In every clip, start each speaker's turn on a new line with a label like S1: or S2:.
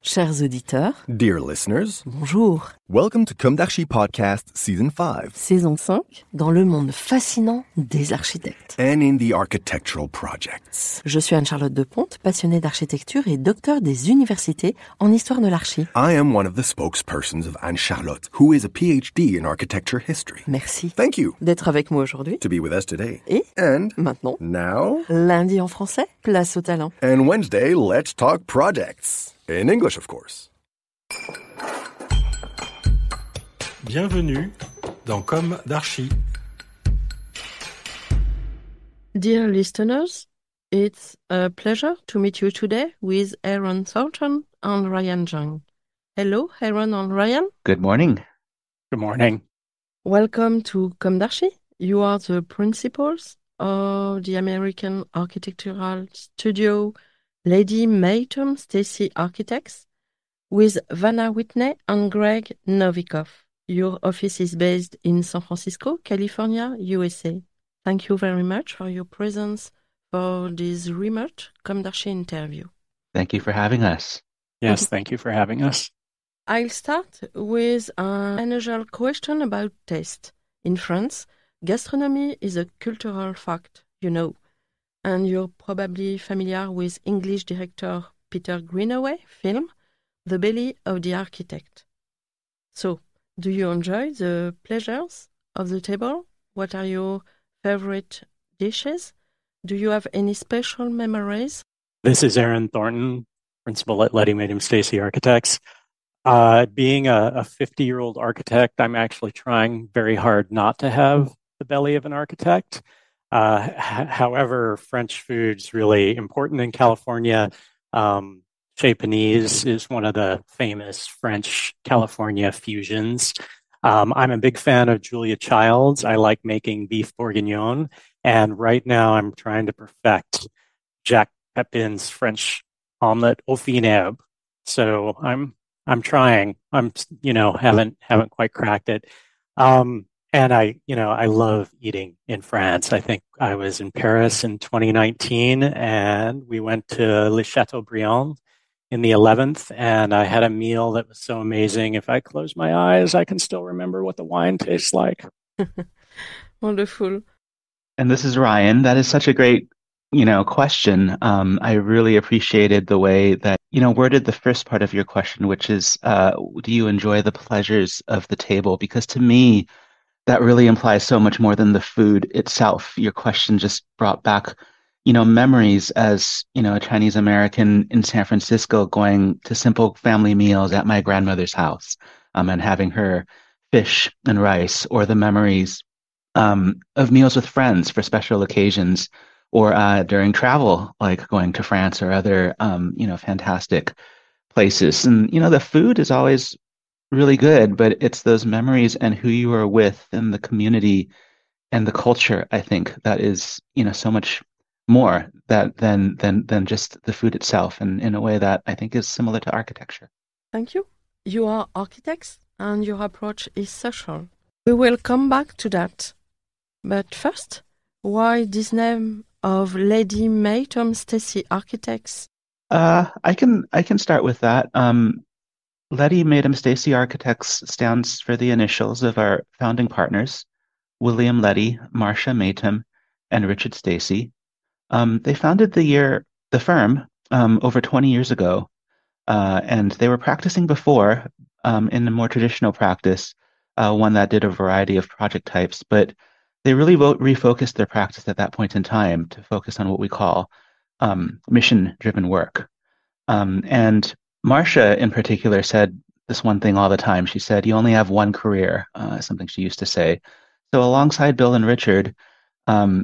S1: Chers auditeurs,
S2: Dear listeners,
S1: bonjour.
S2: welcome to comdarchipodcast Season 5.
S1: Saison 5, dans le monde fascinant des architectes.
S2: And in the architectural projects.
S1: Je suis Anne-Charlotte Deponte, passionnée d'architecture et docteur des universités en histoire de l'archi.
S2: I am one of the spokespersons of Anne-Charlotte, who is a PhD in architecture history.
S1: Merci.
S2: Thank you
S1: D'être avec moi aujourd'hui.
S2: to be with us today.
S1: Et
S2: And
S1: maintenant,
S2: now,
S1: lundi en français, place au talent.
S2: and Wednesday, let's talk projects. In English, of course.
S3: Bienvenue dans Comme d'Archi.
S1: Dear listeners, it's a pleasure to meet you today with Aaron Thornton and Ryan Jang. Hello, Aaron and Ryan.
S4: Good morning.
S3: Good morning.
S1: Welcome to Comme d'Archi. You are the principals of the American architectural studio Leddy Maytum Stacy Architects with Vanna Whitney and Greg Novikov. Your office is based in San Francisco, California, USA. Thank you very much for your presence for this remote Comme d'Archi interview.
S4: Thank you for having us.
S3: Yes, thank you for having us.
S1: I'll start with an unusual question about taste. In France, gastronomy is a cultural fact, you know, and you're probably familiar with English director Peter Greenaway film, The Belly of the Architect. So, do you enjoy the pleasures of the table? What are your favorite dishes? Do you have any special memories?
S3: This is Aaron Thornton, principal at Leddy Maytum Stacy Architects. Being a 50-year-old architect, I'm actually trying very hard not to have the belly of an architect. However, French food's really important in California. Chez Panisse is one of the famous French California fusions. I'm a big fan of Julia Child's. I like making beef bourguignon. And right now I'm trying to perfect Jacques Pepin's French omelette au vinaigre. So I'm trying. Haven't quite cracked it. And I love eating in France. I think I was in Paris in 2019 and we went to Le Chateaubriand in the 11th, and I had a meal that was so amazing. If I close my eyes, I can still remember what the wine tastes like.
S1: Wonderful.
S4: And this is Ryan. That is such a great, question. I really appreciated the way that, worded the first part of your question, which is, do you enjoy the pleasures of the table? Because to me, that really implies so much more than the food itself. Your question just brought back, memories as, a Chinese American in San Francisco going to simple family meals at my grandmother's house, and having her fish and rice, or the memories of meals with friends for special occasions, or during travel, like going to France or other, fantastic places. And, the food is always really good, but it's those memories and who you are with and the community and the culture, I think, that is, so much more than just the food itself, and in a way that I think is similar to architecture.
S1: Thank you. You are architects and your approach is social. We will come back to that. But first, why this name of Leddy Maytum Stacy Architects?
S4: I can start with that. Leddy Maytum Stacy Architects stands for the initials of our founding partners, William Leddy, Marcia Maytum, and Richard Stacy. They founded the firm over 20 years ago, and they were practicing before in a more traditional practice, one that did a variety of project types, but they really refocused their practice at that point in time to focus on what we call mission-driven work. And Marcia, in particular, said this one thing all the time. She said, "You only have one career," something she used to say. So alongside Bill and Richard,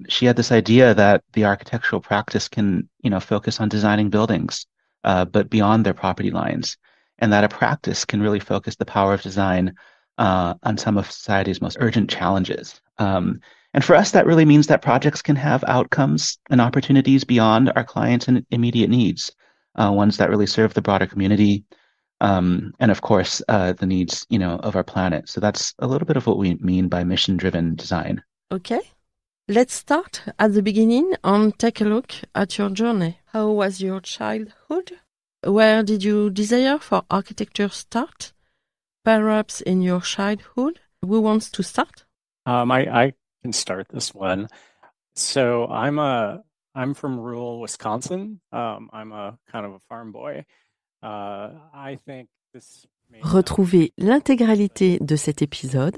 S4: she had this idea that the architectural practice can, focus on designing buildings, but beyond their property lines, and that a practice can really focus the power of design on some of society's most urgent challenges. And for us, that really means that projects can have outcomes and opportunities beyond our clients' and immediate needs, ones that really serve the broader community, and of course, the needs, of our planet. So that's a little bit of what we mean by mission-driven design.
S1: Okay. Let's start at the beginning and take a look at your journey. How was your childhood? Where did your desire for architecture start? Perhaps in your childhood? Who wants to start?
S3: I can start this one. So I'm from rural Wisconsin. I'm a kind of a farm boy. I think this
S1: Retrouvez l'intégralité de cet épisode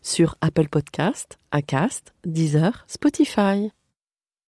S1: sur Apple Podcast, Acast, Deezer, Spotify.